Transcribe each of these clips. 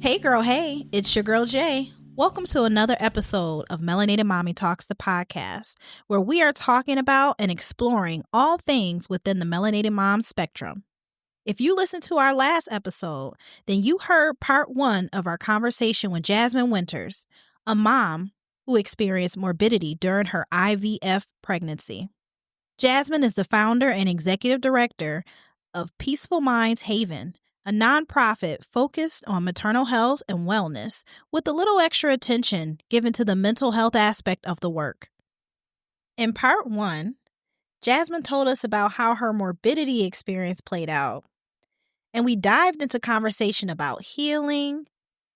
Hey girl, hey, it's your girl Jay. Welcome to another episode of Melanated Mommy Talks, the podcast, where we are talking about and exploring all things within the melanated mom spectrum. If you listened to our last episode, then you heard part one of our conversation with Jasmine Winters, a mom who experienced morbidity during her IVF pregnancy. Jasmine is the founder and executive director of Peaceful Minds Haven, a nonprofit focused on maternal health and wellness with a little extra attention given to the mental health aspect of the work. In part one, Jasmine told us about how her morbidity experience played out, and we dived into conversation about healing,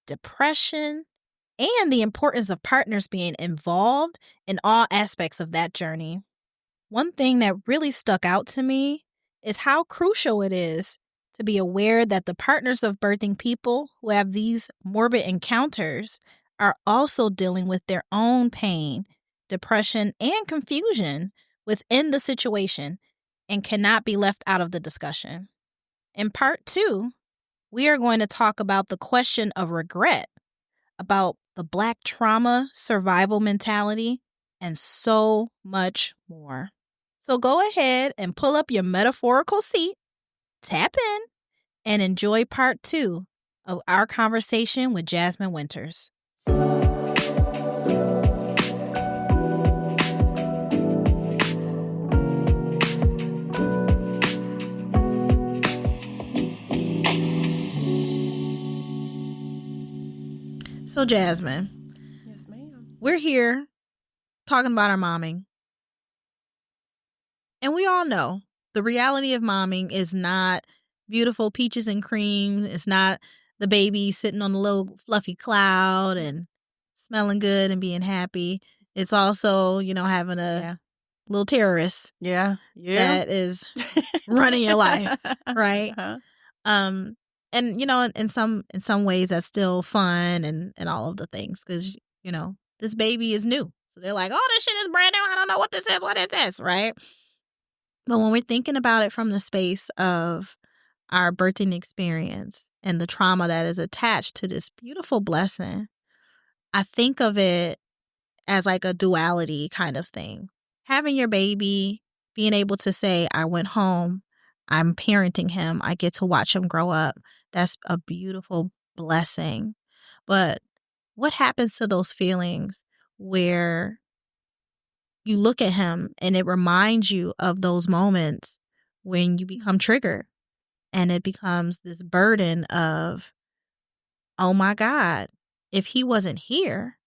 depression, and the importance of partners being involved in all aspects of that journey. One thing that really stuck out to me is how crucial it is to be aware that the partners of birthing people who have these morbid encounters are also dealing with their own pain, depression, and confusion within the situation and cannot be left out of the discussion. In part two, we are going to talk about the question of regret, about the Black trauma survival mentality, and so much more. So go ahead and pull up your metaphorical seat, tap in, and enjoy part two of our conversation with Jasmine Winters. So Jasmine. Yes, ma'am. We're here talking about our momming. And we all know the reality of momming is not beautiful peaches and cream. It's not the baby sitting on a little fluffy cloud and smelling good and being happy. It's also, having a little terrorist that is running your life, right? Uh-huh. And in some ways that's still fun and all of the things because this baby is new, so they're like, oh, this shit is brand new. I don't know what this is. What is this, right? But when we're thinking about it from the space of our birthing experience and the trauma that is attached to this beautiful blessing, I think of it as like a duality kind of thing. Having your baby, being able to say, I went home, I'm parenting him, I get to watch him grow up. That's a beautiful blessing. But what happens to those feelings where you look at him and it reminds you of those moments when you become triggered and it becomes this burden of, oh my God, if he wasn't here,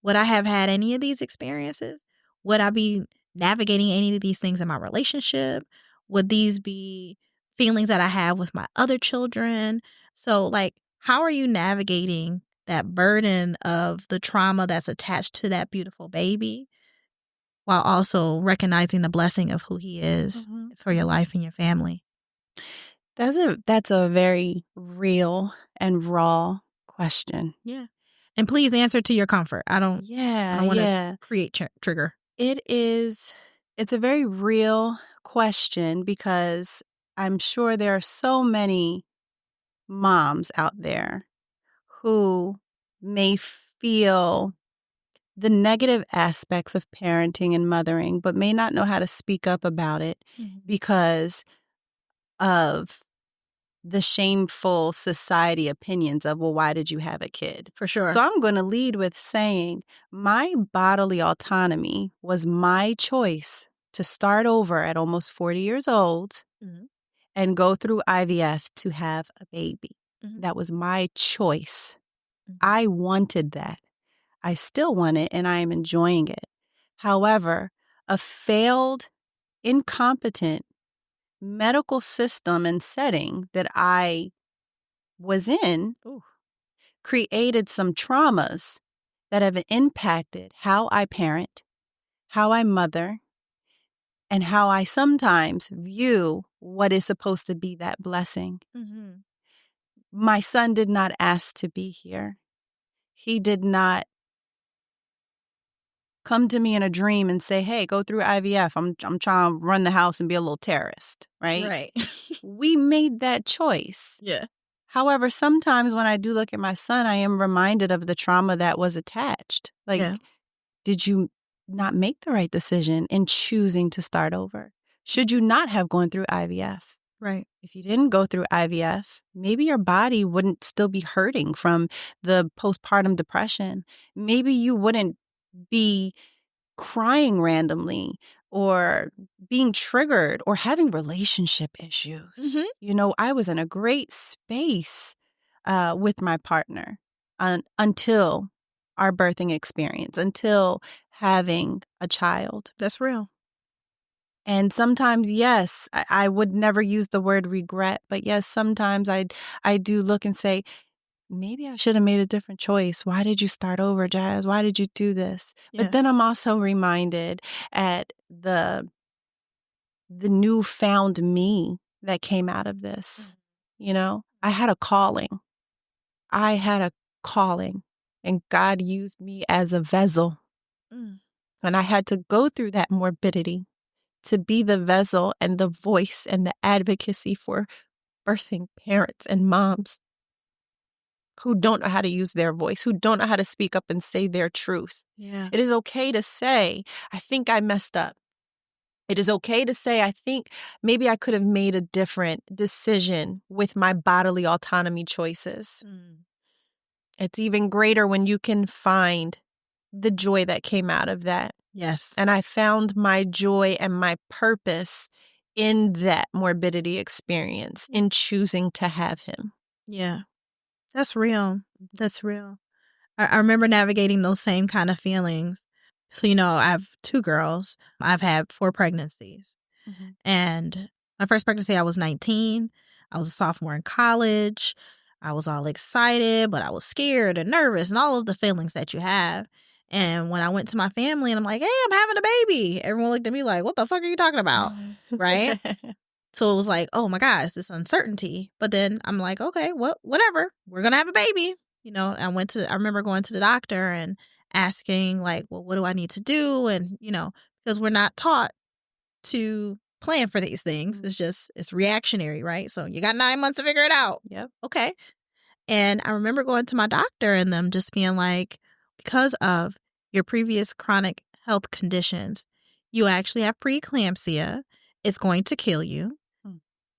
would I have had any of these experiences? Would I be navigating any of these things in my relationship? Would these be feelings that I have with my other children? So, how are you navigating that burden of the trauma that's attached to that beautiful baby while also recognizing the blessing of who he is for your life and your family? That's a very real and raw question. Yeah. And please answer to your comfort. I don't want to create trigger. It's a very real question because I'm sure there are so many moms out there who may feel the negative aspects of parenting and mothering, but may not know how to speak up about it because of the shameful society opinions of, well, why did you have a kid? For sure. So I'm going to lead with saying my bodily autonomy was my choice to start over at almost 40 years old and go through IVF to have a baby. That was my choice. I wanted that. I still want it, and I am enjoying it. However, a failed, incompetent medical system and setting that I was in created some traumas that have impacted how I parent, how I mother, and how I sometimes view what is supposed to be that blessing. My son did not ask to be here. He did not come to me in a dream and say, hey, go through IVF. I'm trying to run the house and be a little terrorist, right? Right. We made that choice. Yeah. However, sometimes when I do look at my son, I am reminded of the trauma that was attached. Like, did you not make the right decision in choosing to start over? Should you not have gone through IVF? Right. If you didn't go through IVF, maybe your body wouldn't still be hurting from the postpartum depression. Maybe you wouldn't be crying randomly or being triggered or having relationship issues. I was in a great space with my partner until our birthing experience, until having a child. That's real. And sometimes, yes, I would never use the word regret, but yes, sometimes I do look and say, maybe I should have made a different choice. Why did you start over, Jazz? Why did you do this? Yeah. But then I'm also reminded at the newfound me that came out of this. I had a calling. And God used me as a vessel. And I had to go through that morbidity to be the vessel and the voice and the advocacy for birthing parents and moms who don't know how to use their voice, who don't know how to speak up and say their truth. Yeah. It is okay to say, I think I messed up. It is okay to say, I think maybe I could have made a different decision with my bodily autonomy choices. It's even greater when you can find the joy that came out of that. Yes. And I found my joy and my purpose in that morbidity experience, in choosing to have him. Yeah. That's real. That's real. I remember navigating those same kind of feelings. So, I have 2 girls. I've had 4 pregnancies. And my first pregnancy, I was 19. I was a sophomore in college. I was all excited, but I was scared and nervous and all of the feelings that you have. And when I went to my family and I'm like, hey, I'm having a baby, everyone looked at me like, what the fuck are you talking about? Right? So it was like, oh my God, it's this uncertainty. But then I'm like, okay, well, whatever. We're going to have a baby. I remember going to the doctor and asking like, well, what do I need to do? And, because we're not taught to plan for these things. It's reactionary, right? So you got 9 months to figure it out. Yep. Okay. And I remember going to my doctor and them just being like, because of your previous chronic health conditions, you actually have preeclampsia. It's going to kill you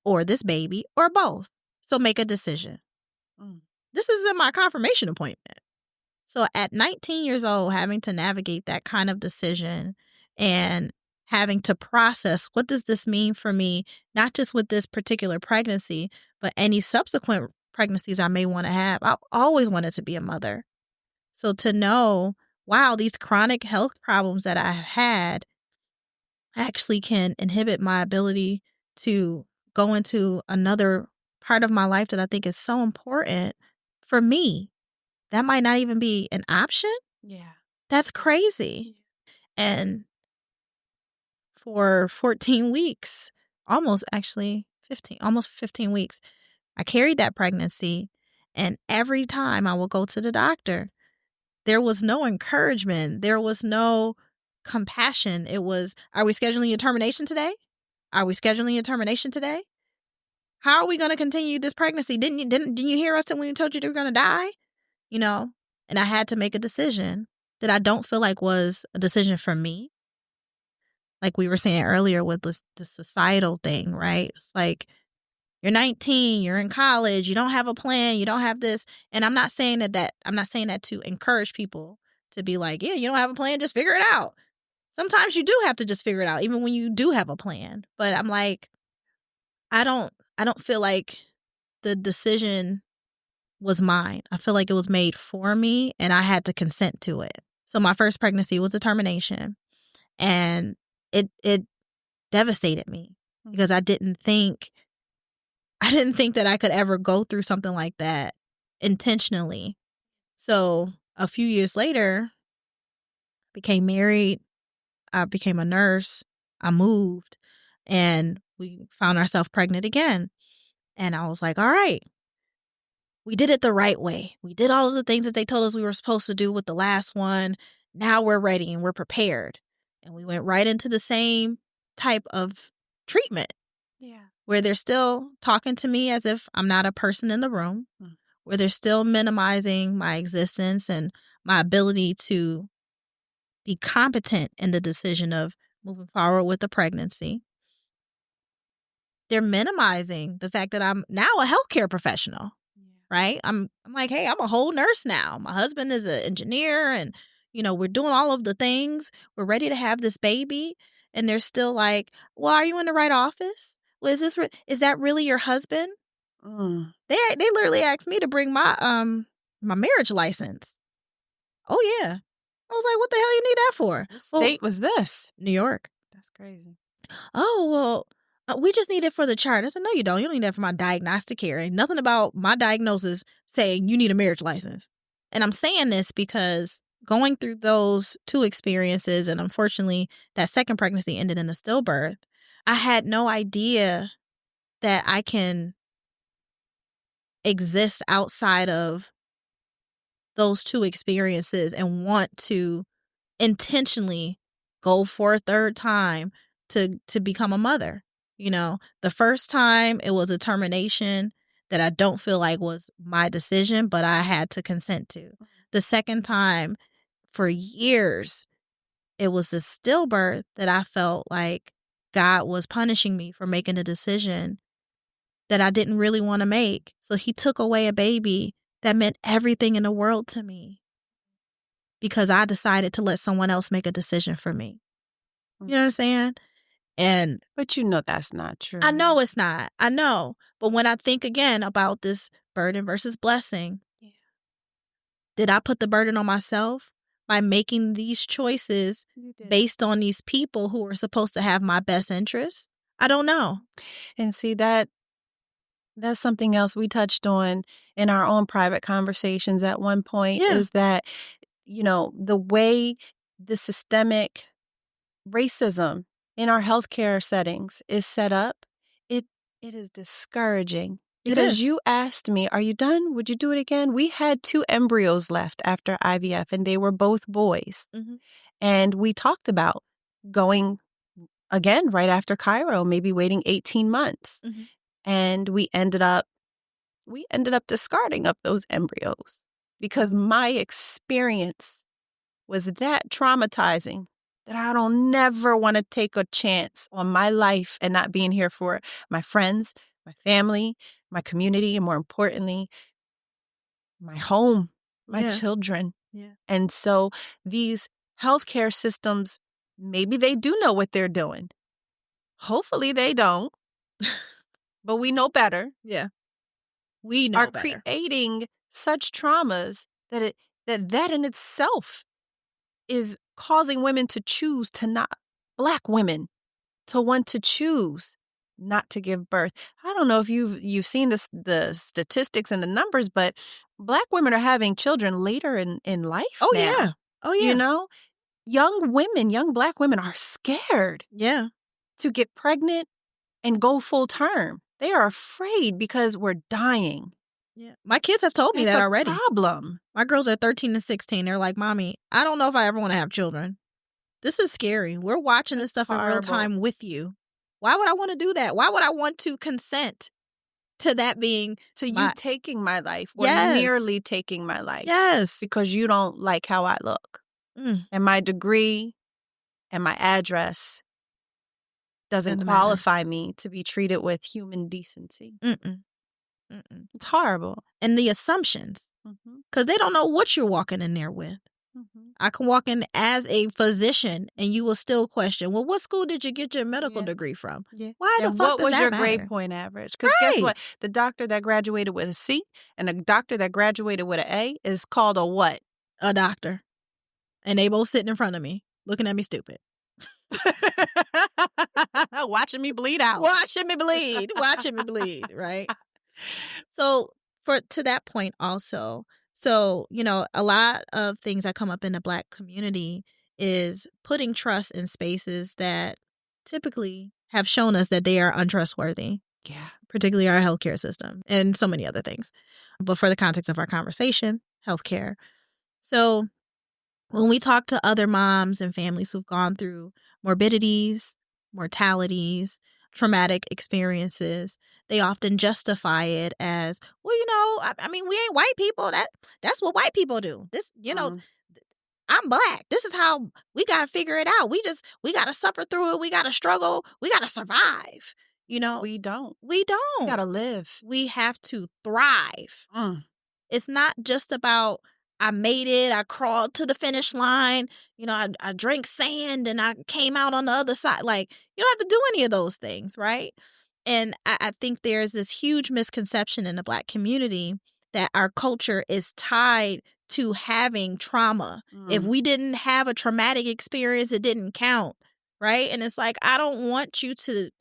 or this baby or both. So make a decision. This is in my confirmation appointment. So at 19 years old, having to navigate that kind of decision and having to process, what does this mean for me, not just with this particular pregnancy, but any subsequent pregnancies I may want to have. I've always wanted to be a mother. So to know, wow, these chronic health problems that I've had actually can inhibit my ability to go into another part of my life that I think is so important for me. That might not even be an option. Yeah. That's crazy. And for 14 weeks, almost 15 weeks, I carried that pregnancy. And every time I would go to the doctor, there was no encouragement. There was no compassion. It was, are we scheduling your termination today? Are we scheduling your termination today? How are we going to continue this pregnancy? Didn't you hear us when we told you you were going to die? And I had to make a decision that I don't feel like was a decision for me. Like we were saying earlier with the societal thing, right? It's like, you're 19, you're in college, you don't have a plan, you don't have this. And I'm not saying that to encourage people to be like, yeah, you don't have a plan, just figure it out. Sometimes you do have to just figure it out, even when you do have a plan. But I'm like, I don't feel like the decision was mine. I feel like it was made for me and I had to consent to it. So my first pregnancy was a termination, and it devastated me because I didn't think that I could ever go through something like that intentionally. So a few years later, I became married. I became a nurse. I moved and we found ourselves pregnant again. And I was like, all right, we did it the right way. We did all of the things that they told us we were supposed to do with the last one. Now we're ready and we're prepared. And we went right into the same type of treatment. Yeah. where they're still talking to me as if I'm not a person in the room, where they're still minimizing my existence and my ability to be competent in the decision of moving forward with the pregnancy. They're minimizing the fact that I'm now a healthcare professional, right? I'm like, hey, I'm a whole nurse now. My husband is an engineer and, we're doing all of the things. We're ready to have this baby. And they're still like, well, are you in the right office? Well, is that really your husband? They literally asked me to bring my my marriage license. Oh, yeah. I was like, what the hell you need that for? What state was this? New York. That's crazy. Oh, well, we just need it for the chart. I said, no, you don't. You don't need that for my diagnostic care. Ain't nothing about my diagnosis saying you need a marriage license. And I'm saying this because going through those two experiences, and unfortunately, that second pregnancy ended in a stillbirth, I had no idea that I can exist outside of those two experiences and want to intentionally go for a third time to become a mother. The first time it was a termination that I don't feel like was my decision, but I had to consent to. The second time, for years, it was a stillbirth that I felt like God was punishing me for making a decision that I didn't really want to make. So he took away a baby that meant everything in the world to me because I decided to let someone else make a decision for me. You know what I'm saying? But that's not true. I know it's not. I know. But when I think again about this burden versus blessing, did I put the burden on myself by making these choices based on these people who were supposed to have my best interests? I don't know. And see, that's something else we touched on in our own private conversations at one point is that, the way the systemic racism in our healthcare settings is set up, it is discouraging. Because you asked me, are you done? Would you do it again? We had 2 embryos left after IVF, and they were both boys. Mm-hmm. And we talked about going again right after Cairo, maybe waiting 18 months. Mm-hmm. And we ended up discarding up those embryos because my experience was that traumatizing that I don't never want to take a chance on my life and not being here for my friends, my family, my community, and more importantly, my home, my children. Yeah. And so these healthcare systems, maybe they do know what they're doing. Hopefully they don't, but we know better. Yeah. We know better. Are creating such traumas that in itself is causing women to choose to not, Black women, to want to choose not to give birth. I don't know if you've seen the statistics and the numbers, but Black women are having children later in life now. Yeah. Oh, yeah. Young Black women are scared to get pregnant and go full term. They are afraid because we're dying. Yeah. My kids have told me that already. It's a problem. My girls are 13 and 16. They're like, Mommy, I don't know if I ever want to have children. This is scary. We're watching this stuff in real time with you. Why would I want to do that? Why would I want to consent to that being... To you taking my life or nearly taking my life. Yes. Because you don't like how I look. And my degree and my address doesn't qualify me to be treated with human decency. It's horrible. And the assumptions. Because they don't know what you're walking in there with. I can walk in as a physician and you will still question, well, what school did you get your medical degree from? Yeah. Why the fuck does that matter? What was your grade point average? Because guess what? The doctor that graduated with a C and the doctor that graduated with an A is called a what? A doctor. And they both sitting in front of me, looking at me stupid. Watching me bleed out. Watching me bleed, right? So to that point also, a lot of things that come up in the Black community is putting trust in spaces that typically have shown us that they are untrustworthy. Yeah. Particularly our healthcare system and so many other things. But for the context of our conversation, healthcare. So when we talk to other moms and families who've gone through morbidities, mortalities, traumatic experiences, they often justify it as, well, I mean, we ain't white people. That's what white people do. This, I'm Black. This is how we got to figure it out. We got to suffer through it. We got to struggle. We got to survive. We don't. We don't. We got to live. We have to thrive. It's not just about, I made it, I crawled to the finish line, I drank sand and I came out on the other side. Like, you don't have to do any of those things, right? And I think there's this huge misconception in the Black community that our culture is tied to having trauma. If we didn't have a traumatic experience, it didn't count, right? And it's like, I don't want you to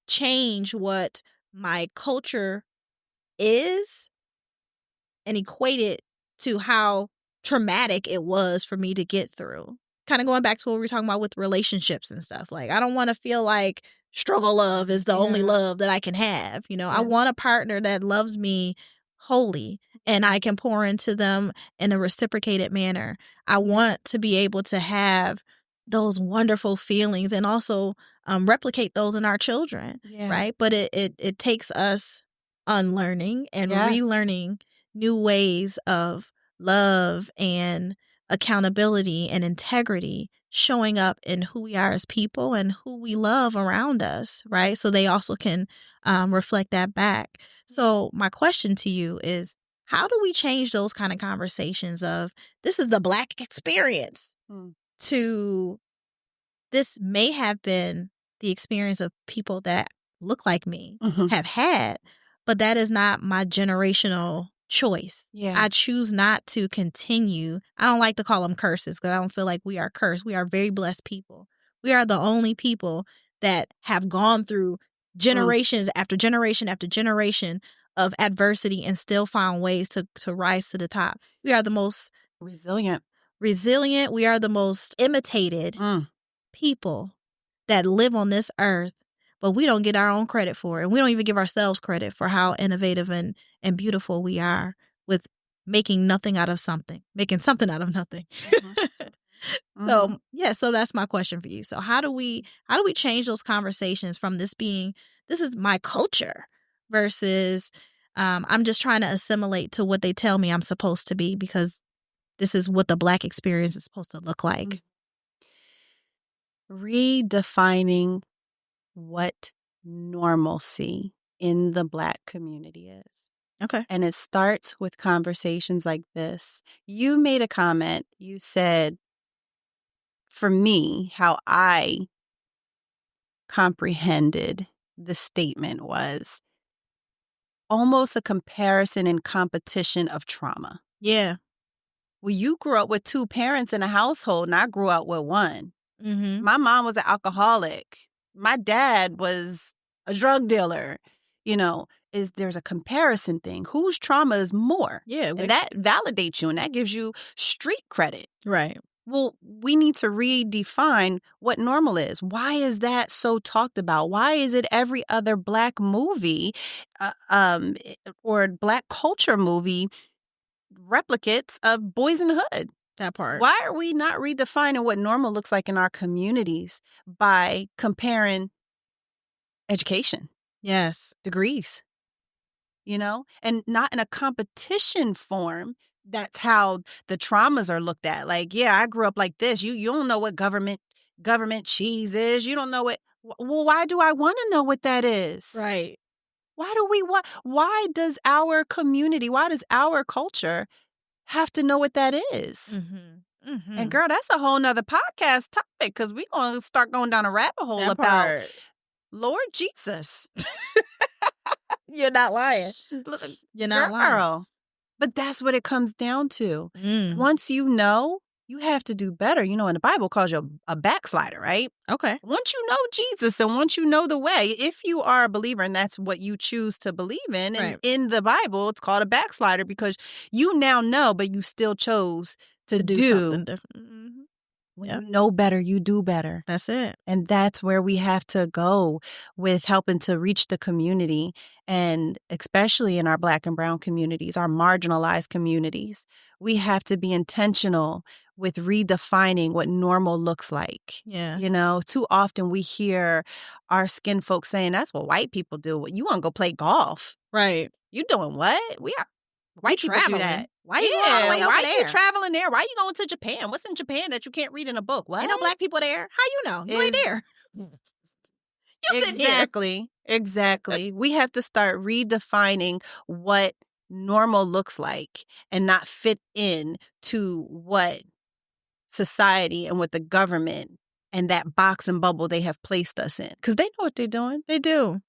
change what my culture is and equate it to how traumatic it was for me to get through. Kind of going back to what we were talking about with relationships and stuff. Like, I don't want to feel like struggle love is the only love that I can have. I want a partner that loves me wholly and I can pour into them in a reciprocated manner. I want to be able to have those wonderful feelings and also replicate those in our children, right? But it takes us unlearning and relearning new ways of love and accountability and integrity showing up in who we are as people and who we love around us, right? So they also can reflect that back. So my question to you is, how do we change those kind of conversations of, this is the Black experience, to this may have been the experience of people that look like me have had, but that is not my generational choice. I choose not to continue. I don't like to call them curses because I don't feel like we are cursed. We are very blessed people. We are the only people that have gone through generations after generation after generation of adversity and still found ways to rise to the top. We are the most resilient. We are the most imitated people that live on this earth, but we don't get our own credit for it. And we don't even give ourselves credit for how innovative and beautiful we are with making nothing out of something, making something out of nothing. So that's my question for you. So how do we change those conversations from this is my culture versus I'm just trying to assimilate to what they tell me I'm supposed to be because this is what the Black experience is supposed to look like. Redefining what normalcy in the Black community is. Okay. And it starts with conversations like this. You made a comment. You said, for me, how I comprehended the statement was almost a comparison and competition of trauma. Yeah. Well, you grew up with two parents in a household, and I grew up with one. My mom was an alcoholic. My dad was a drug dealer. There's a comparison thing. Whose trauma is more? Yeah. And that validates you and that gives you street credit. Right. Well, we need to redefine what normal is. Why is that so talked about? Why is it every other Black movie or Black culture movie replicates of Boys in the Hood? That part. Why are we not redefining what normal looks like in our communities by comparing education? Yes. Degrees, and not in a competition form. That's how the traumas are looked at. Like, yeah, I grew up like this. You don't know what government cheese is. You don't know it. Well, why do I want to know what that is? Right. Why does our community, why does our culture have to know what that is? And girl, that's a whole nother podcast topic because we're going to start going down a rabbit hole about Lord Jesus. You're not lying. You're not lying. But that's what it comes down to. Once you know, you have to do better. And the Bible calls you a backslider, right? Okay. Once you know Jesus and once you know the way, if you are a believer and that's what you choose to believe in, and in the Bible, it's called a backslider because you now know, but you still chose to do something different. When you know better, you do better. That's it. And that's where we have to go with helping to reach the community, and especially in our Black and Brown communities, our marginalized communities. We have to be intentional with redefining what normal looks like. Yeah. You know, too often we hear our skin folks saying, that's what white people do. You want to go play golf. Right. You doing what? White people do that. Why you going all the way over why there? you traveling there? Why you going to Japan? What's in Japan that you can't read in a book? What? Ain't no Black people there. How you know? You ain't there. You sitting here. Exactly. We have to start redefining what normal looks like and not fit in to what society and what the government and that box and bubble they have placed us in. Because they know what they're doing. They do.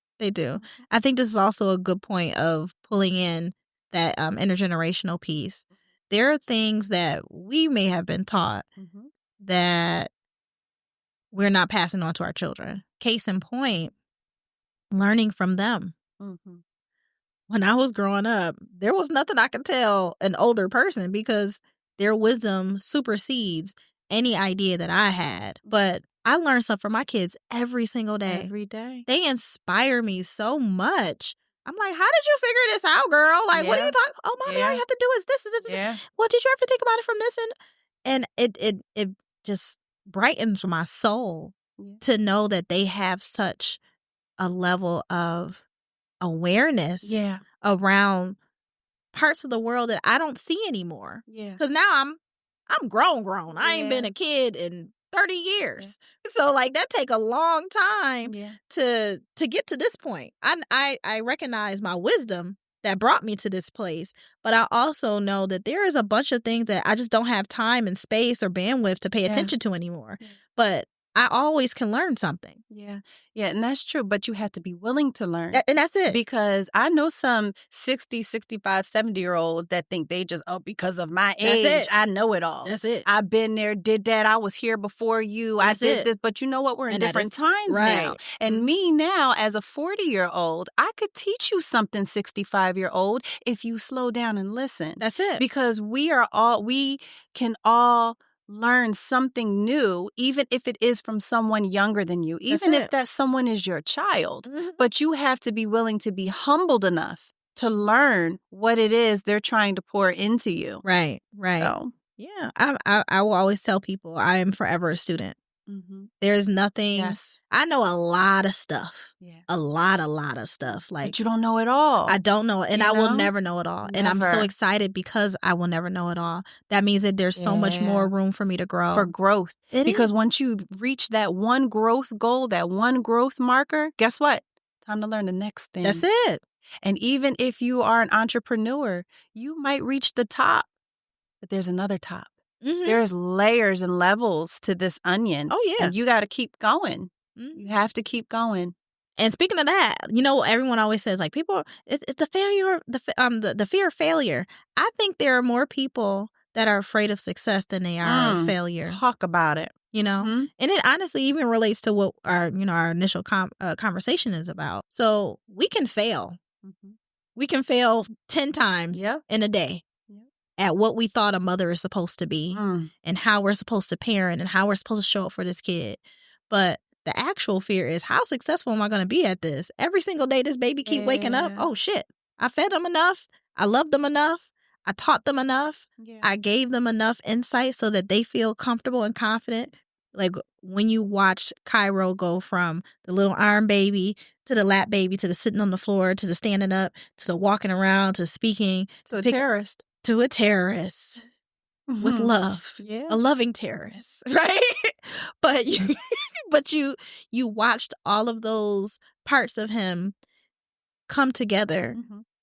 I think this is also a good point of pulling in that intergenerational piece. There are things that we may have been taught that we're not passing on to our children. Case in point, learning from them. When I was growing up, there was nothing I could tell an older person because their wisdom supersedes any idea that I had. But I learn stuff from my kids every single day. Every day. They inspire me so much. I'm like, how did you figure this out, girl? Like, what are you talking? Oh, mommy, all you have to do is this. Yeah. Well, did you ever think about it from this? And it just brightens my soul to know that they have such a level of awareness around parts of the world that I don't see anymore. Yeah. Because now I'm grown. I ain't been a kid in 30 years. So like that take a long time to get to this point. I recognize my wisdom that brought me to this place, but I also know that there is a bunch of things that I just don't have time and space or bandwidth to pay attention to anymore. But I always can learn something. Yeah, and that's true, but you have to be willing to learn. And that's it. Because I know some 60, 65, 70-year-olds that think they just, because of my age, I know it all. That's it. I've been there, did that, I was here before you, I did this. But you know what? We're in different times now. And me now, as a 40-year-old, I could teach you something, 65-year-old, if you slow down and listen. That's it. Because we can all learn something new, even if it is from someone younger than you, even if that someone is your child. But you have to be willing to be humbled enough to learn what it is they're trying to pour into you. Right. So, yeah, I will always tell people I am forever a student. There's nothing. I know a lot of stuff. A lot of stuff. Like, but you don't know it all. I don't know it, and I will never know it all. And I'm so excited because I will never know it all. That means that there's so much more room for me to grow. For growth. Because once you reach that one growth goal, that one growth marker, guess what? Time to learn the next thing. That's it. And even if you are an entrepreneur, you might reach the top, but there's another top. There's layers and levels to this onion. Oh, yeah. And you got to keep going. You have to keep going. And speaking of that, everyone always says, like, people, it's the failure, the fear of failure. I think there are more people that are afraid of success than they are of failure. Talk about it. And it honestly even relates to what our initial conversation is about. So we can fail. We can fail 10 times in a day at what we thought a mother is supposed to be and how we're supposed to parent and how we're supposed to show up for this kid. But the actual fear is, how successful am I going to be at this? Every single day this baby keep waking up. Oh, shit. I fed them enough. I loved them enough. I taught them enough. I gave them enough insight so that they feel comfortable and confident. Like when you watch Cairo go from the little iron baby to the lap baby to the sitting on the floor to the standing up to the walking around to speaking. To a terrorist. To a terrorist with love. A loving terrorist, right? But you watched all of those parts of him come together,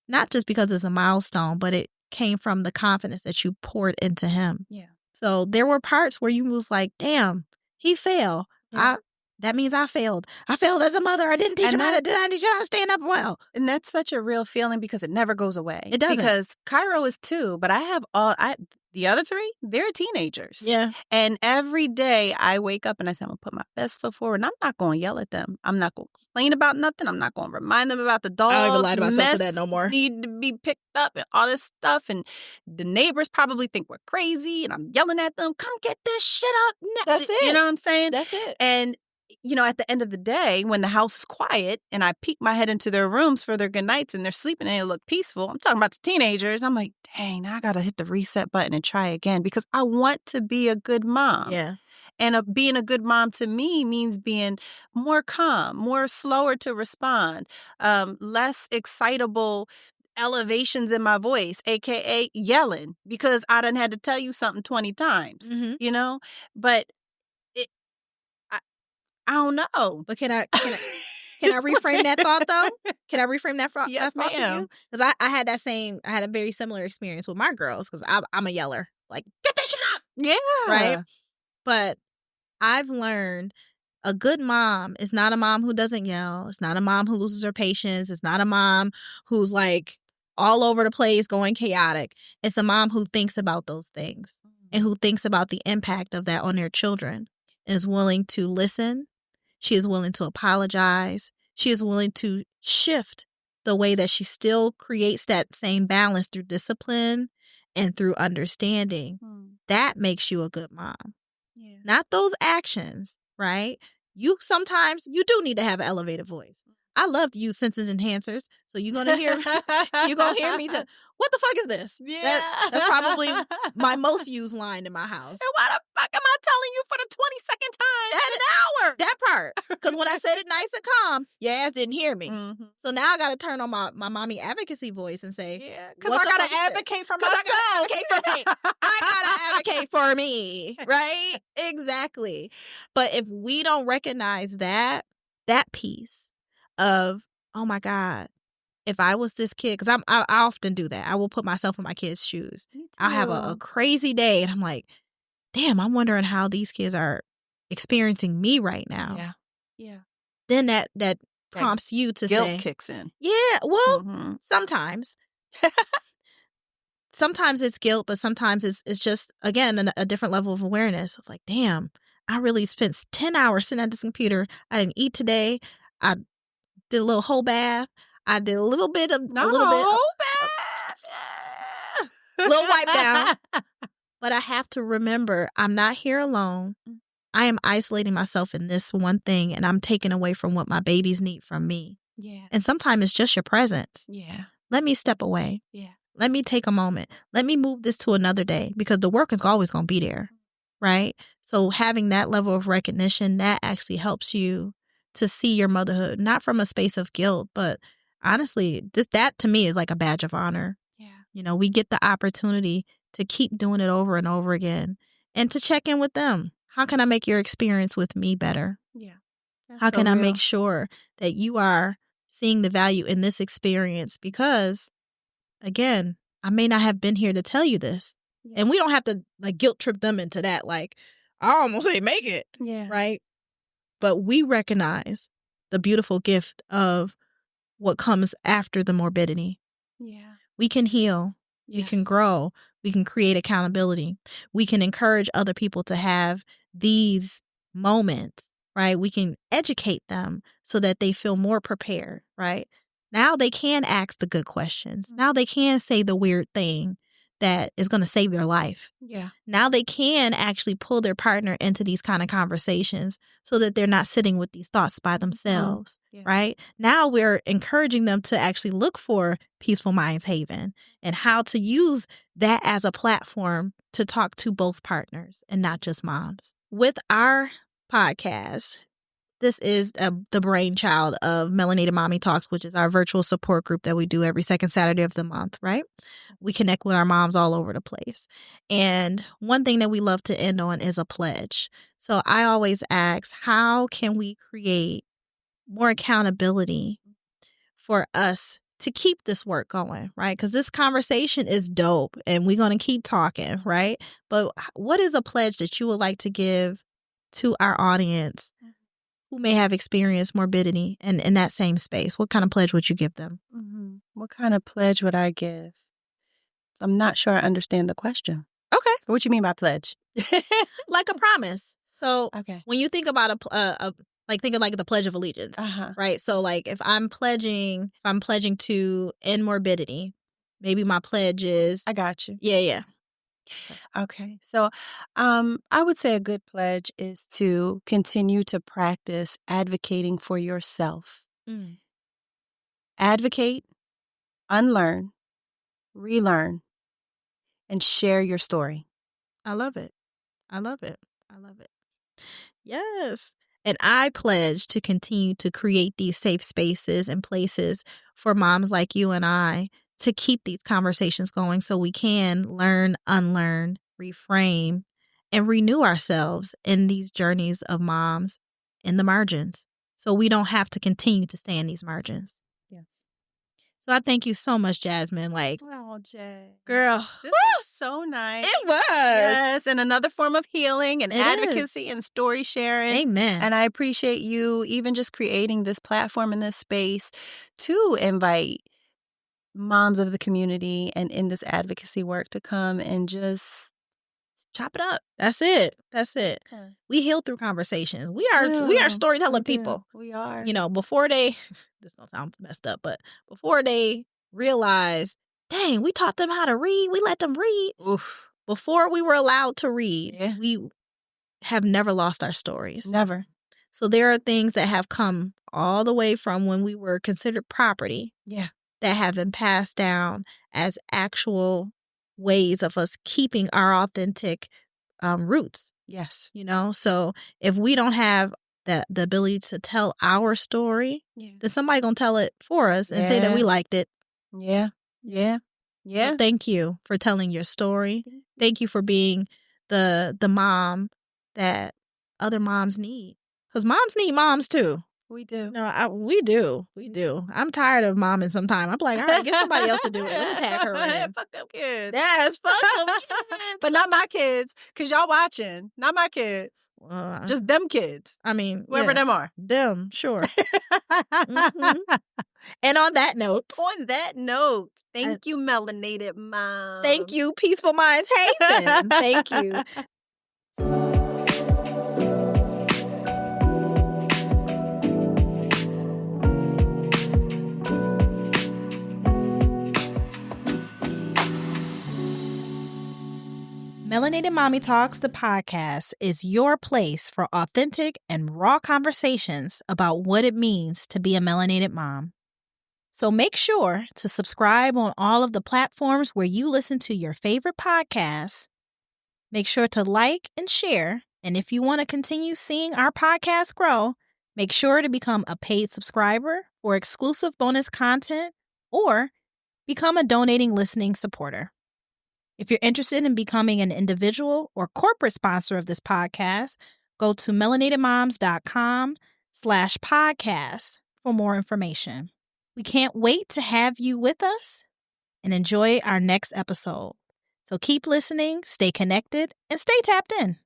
not just because it's a milestone, but it came from the confidence that you poured into him. So there were parts where you was like, damn, he failed. That means I failed. I failed as a mother. I didn't teach him how to stand up well. And that's such a real feeling because it never goes away. It doesn't. Because Cairo is 2, but I have The other 3, they're teenagers. Yeah. And every day I wake up and I say, I'm going to put my best foot forward. And I'm not going to yell at them. I'm not going to complain about nothing. I'm not going to remind them about the dogs. I don't even lie to myself to that no more. Need to be picked up and all this stuff. And the neighbors probably think we're crazy. And I'm yelling at them, come get this shit up. That's it. You know what I'm saying? That's it. And at the end of the day, when the house is quiet and I peek my head into their rooms for their good nights and they're sleeping and they look peaceful, I'm talking about the teenagers. I'm like, dang, now I got to hit the reset button and try again because I want to be a good mom. Yeah. And being a good mom to me means being more calm, more slower to respond, less excitable elevations in my voice, aka yelling, because I done had to tell you something 20 times, But I don't know. But can I reframe that thought though? Can I reframe that thought? Yes, that thought to you? Because I had a very similar experience with my girls because I'm a yeller. Like, get this shit up! Yeah. Right? But I've learned a good mom is not a mom who doesn't yell. It's not a mom who loses her patience. It's not a mom who's like all over the place going chaotic. It's a mom who thinks about those things and who thinks about the impact of that on their children, is willing to listen. She is willing to apologize. She is willing to shift the way that she still creates that same balance through discipline and through understanding. That makes you a good mom. Yeah. Not those actions, right? Sometimes you do need to have an elevated voice. I love to use sentence enhancers, so you're gonna hear me to, what the fuck is this? Yeah. That's probably my most used line in my house. And why the fuck am I telling you for the 22nd time in an hour? That part. Because when I said it nice and calm, your ass didn't hear me. Mm-hmm. So now I got to turn on my mommy advocacy voice and say, yeah, because I got to advocate for myself. I got to advocate for me. Right? Exactly. But if we don't recognize that piece of, oh my God, if I was this kid, because I often do that. I will put myself in my kids' shoes. I'll have a crazy day and I'm like, damn, I'm wondering how these kids are experiencing me right now. Yeah. Yeah. Then that prompts you to guilt say. Kicks in. Yeah. Well, sometimes. Sometimes it's guilt, but sometimes it's just, again, a different level of awareness of like, damn, I really spent 10 hours sitting at this computer. I didn't eat today. I did a little whole bath. I did a little bit of whole bath. Little wipe down. But I have to remember, I'm not here alone. I am isolating myself in this one thing, and I'm taking away from what my babies need from me. Yeah. And sometimes it's just your presence. Yeah. Let me step away. Yeah. Let me take a moment. Let me move this to another day because the work is always going to be there. Right? So having that level of recognition, that actually helps you to see your motherhood, not from a space of guilt, but honestly, that to me is like a badge of honor. Yeah. We get the opportunity to keep doing it over and over again and to check in with them. How can I make your experience with me better? Yeah. How can I make sure that you are seeing the value in this experience? Because, again, I may not have been here to tell you this. Yeah. And we don't have to like guilt trip them into that. Like, I almost ain't make it. Yeah. Right? But we recognize the beautiful gift of what comes after the morbidity. Yeah. We can heal. Yes. We can grow. We can create accountability. We can encourage other people to have these moments, right? We can educate them so that they feel more prepared, right? Now they can ask the good questions. Now they can say the weird thing that is going to save their life. Yeah. Now they can actually pull their partner into these kind of conversations so that they're not sitting with these thoughts by themselves, right? Now we're encouraging them to actually look for Peaceful Minds Haven and how to use that as a platform to talk to both partners and not just moms. With our podcast, this is the brainchild of Melanated Mommy Talks, which is our virtual support group that we do every second Saturday of the month, right? We connect with our moms all over the place. And one thing that we love to end on is a pledge. So I always ask, how can we create more accountability for us to keep this work going, right? Because this conversation is dope and we're going to keep talking, right? But what is a pledge that you would like to give to our audience who may have experienced morbidity and in that same space? What kind of pledge would you give them? Mm-hmm. What kind of pledge would I give? So I'm not sure I understand the question. Okay. What you mean by pledge? Like a promise. So Okay. when you think about think of like the Pledge of Allegiance, right? So like if I'm pledging to end morbidity, maybe my pledge is. I got you. Yeah. Okay. So I would say a good pledge is to continue to practice advocating for yourself. Advocate, unlearn, relearn, and share your story. I love it. Yes. And I pledge to continue to create these safe spaces and places for moms like you and I to keep these conversations going so we can learn, unlearn, reframe, and renew ourselves in these journeys of moms in the margins. So we don't have to continue to stay in these margins. Yes. So I thank you so much, Jasmine. Oh, Jay. Girl. This was so nice. It was. Yes, and another form of healing and advocacy and story sharing. Amen. And I appreciate you even just creating this platform and this space to invite moms of the community and in this advocacy work to come and just chop it up. That's it. Yeah. We heal through conversations. We are storytelling people. We are. Before they, this gonna sound messed up, but before they realize, dang, we taught them how to read. We let them read. Oof. Before we were allowed to read, we have never lost our stories. Never. So there are things that have come all the way from when we were considered property. Yeah. That have been passed down as actual ways of us keeping our authentic roots. Yes. So if we don't have the ability to tell our story, then somebody gonna tell it for us and say that we liked it. Yeah. So thank you for telling your story. Thank you for being the mom that other moms need, because moms need moms too. We do. No, we do. I'm tired of momming sometimes. I'm like, all right, get somebody else to do it. Let me tag her in. Fuck them kids. Yes, fuck them kids. But not my kids, because y'all watching. Not my kids. Just them kids. I mean, whoever them are. Them, sure. Mm-hmm. And on that note. Thank you, Melanated Mom. Thank you, Peaceful Minds Haven. Thank you. Melanated Mommy Talks, the podcast, is your place for authentic and raw conversations about what it means to be a melanated mom. So make sure to subscribe on all of the platforms where you listen to your favorite podcasts. Make sure to like and share. And if you want to continue seeing our podcast grow, make sure to become a paid subscriber for exclusive bonus content or become a donating listening supporter. If you're interested in becoming an individual or corporate sponsor of this podcast, go to melanatedmoms.com/podcast for more information. We can't wait to have you with us and enjoy our next episode. So keep listening, stay connected, and stay tapped in.